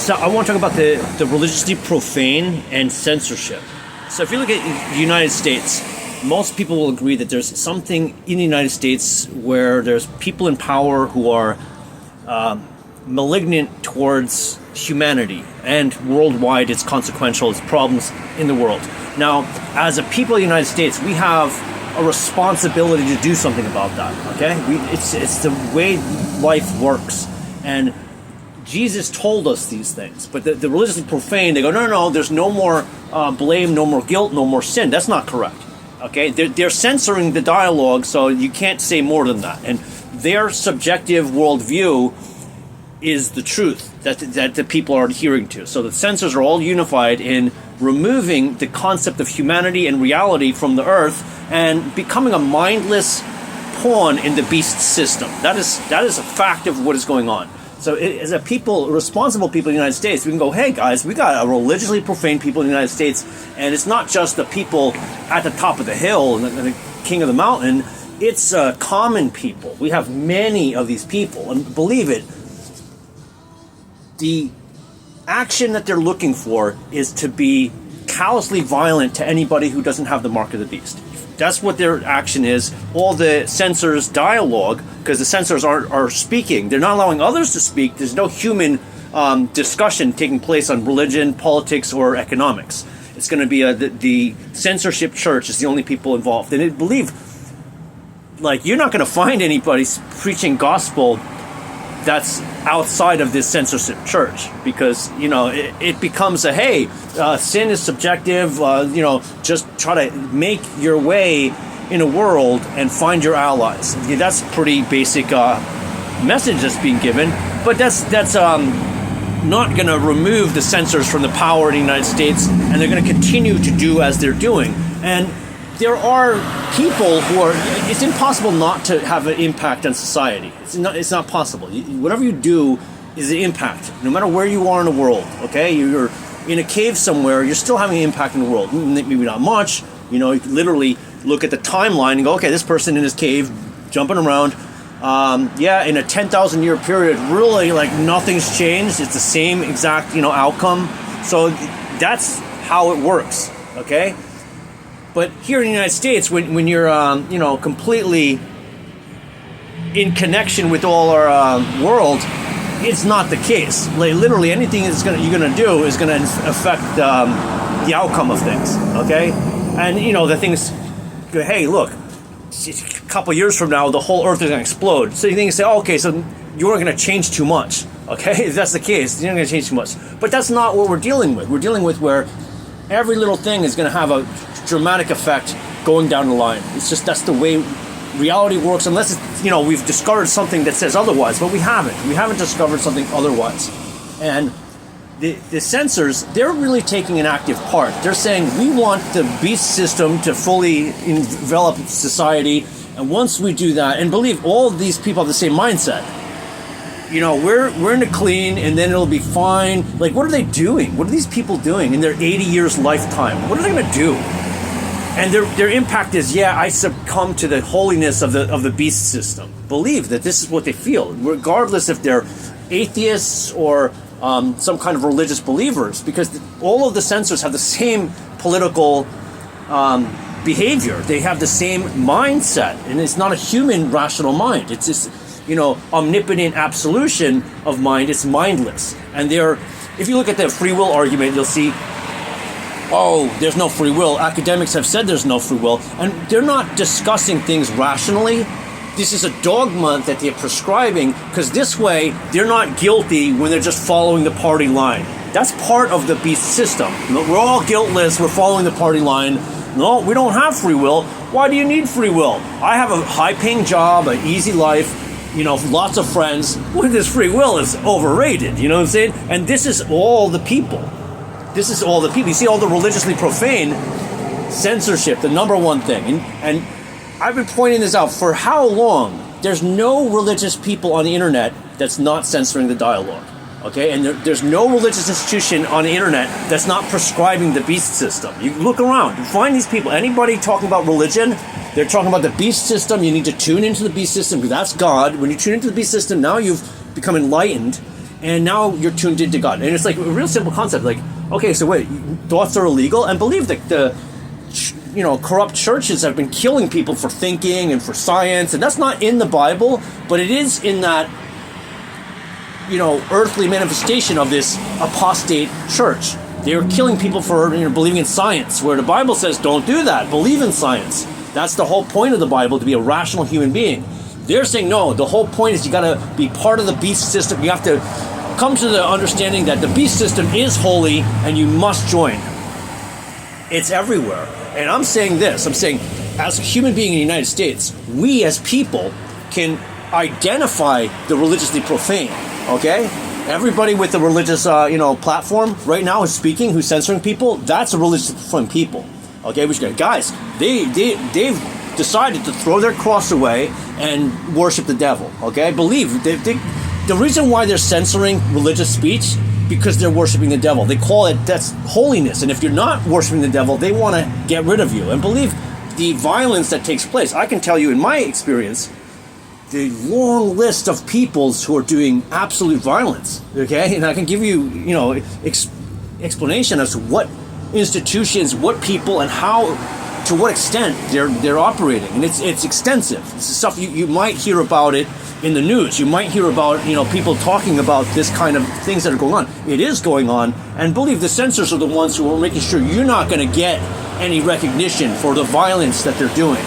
So I want to talk about the religiously profane and censorship. So if you look at the United States, most people will agree that there's something in the United States where there's people in power who are malignant towards humanity, and worldwide it's consequential, it's problems in the world. Now, as a people of the United States, we have a responsibility to do something about that, okay? It's the way life works, and Jesus told us these things, but the religiously profane, they go, no, there's no more blame, no more guilt, no more sin. That's not correct, okay? They're censoring the dialogue, so you can't say more than that, and their subjective worldview is the truth that the people are adhering to. So the censors are all unified in removing the concept of humanity and reality from the earth and becoming a mindless pawn in the beast system. That is a fact of what is going on. So as a people, responsible people in the United States, we can go, hey guys, we got a religiously profane people in the United States, and it's not just the people at the top of the hill and the king of the mountain, it's common people. We have many of these people, and believe it, the action that they're looking for is to be callously violent to anybody who doesn't have the mark of the beast. That's what their action is. All the censors' dialogue, because the censors are speaking, they're not allowing others to speak. There's no human discussion taking place on religion, politics, or economics. It's going to be the censorship church is the only people involved. And I believe, like, you're not going to find anybody preaching gospel that's outside of this censorship church, because it becomes a hey, sin is subjective, just try to make your way in a world and find your allies. That's pretty basic message that's being given, but that's not going to remove the censors from the power in the United States, and they're going to continue to do as they're doing. And there are people who are, it's impossible not to have an impact on society. It's not possible. Whatever you do is an impact, no matter where you are in the world, okay? You're in a cave somewhere, you're still having an impact in the world. Maybe not much, you can literally look at the timeline and go, okay, this person in his cave, jumping around, in a 10,000 year period, really like nothing's changed. It's the same exact, outcome. So that's how it works, okay? But here in the United States, when you're, completely in connection with all our world, it's not the case. Like, literally anything you're gonna do is gonna affect the outcome of things. Okay, and the things. Hey, look, a couple years from now, the whole Earth is gonna explode. So you think, okay, so you aren't gonna change too much. Okay, if that's the case, you're not gonna change too much. But that's not what we're dealing with. We're dealing with where every little thing is gonna have a dramatic effect going down the line. It's just that's the way reality works, unless it's, we've discovered something that says otherwise, but we haven't discovered something otherwise. And the censors, they're really taking an active part. They're saying we want the beast system to fully envelop society, and once we do that, and believe all of these people have the same mindset, we're in the clean, and then it'll be fine. Like, what are they doing? What are these people doing in their 80 years lifetime? What are they going to do? And their impact is, I succumb to the holiness of the beast system. Believe that this is what they feel, regardless if they're atheists or some kind of religious believers, because all of the censors have the same political behavior. They have the same mindset, and it's not a human rational mind. It's this, omnipotent absolution of mind. It's mindless. And if you look at the free will argument, you'll see, there's no free will. Academics have said there's no free will, and they're not discussing things rationally. This is a dogma that they're prescribing, because this way they're not guilty when they're just following the party line. That's part of the beast system. We're all guiltless, we're following the party line. No, we don't have free will. Why do you need free will? I have a high-paying job, an easy life, lots of friends. Well, this free will is overrated, you know what I'm saying? And this is all the people. You see all the religiously profane censorship, the number one thing. And I've been pointing this out for how long? There's no religious people on the internet that's not censoring the dialogue. Okay? And there's no religious institution on the internet that's not prescribing the beast system. You look around, you find these people. Anybody talking about religion, they're talking about the beast system. You need to tune into the beast system, because that's God. When you tune into the beast system, now you've become enlightened. and now you're tuned into God. And it's like a real simple concept. Like, okay, so wait, thoughts are illegal, and believe that the corrupt churches have been killing people for thinking and for science, and that's not in the Bible, but it is in that earthly manifestation of this apostate church. They were killing people for believing in science, where the Bible says don't do that, believe in science. That's the whole point of the Bible, to be a rational human being. They're saying no, the whole point is you got to be part of the beast system. You have to come to the understanding that the beast system is holy and you must join. It's everywhere. And I'm saying this, as a human being in the United States, we as people can identify the religiously profane, okay? Everybody with a religious, platform right now who's speaking, who's censoring people, that's a religiously profane people, okay? Guys, they've decided to throw their cross away and worship the devil, okay? Believe, the reason why they're censoring religious speech, because they're worshiping the devil. They call it, that's holiness. And if you're not worshiping the devil, they want to get rid of you. And believe the violence that takes place. I can tell you in my experience, the long list of peoples who are doing absolute violence, okay? And I can give you, explanation as to what institutions, what people, and how, to what extent they're operating. And it's extensive. It's stuff you might hear about it in the news. You might hear about, people talking about this kind of things that are going on. It is going on, and believe the censors are the ones who are making sure you're not going to get any recognition for the violence that they're doing.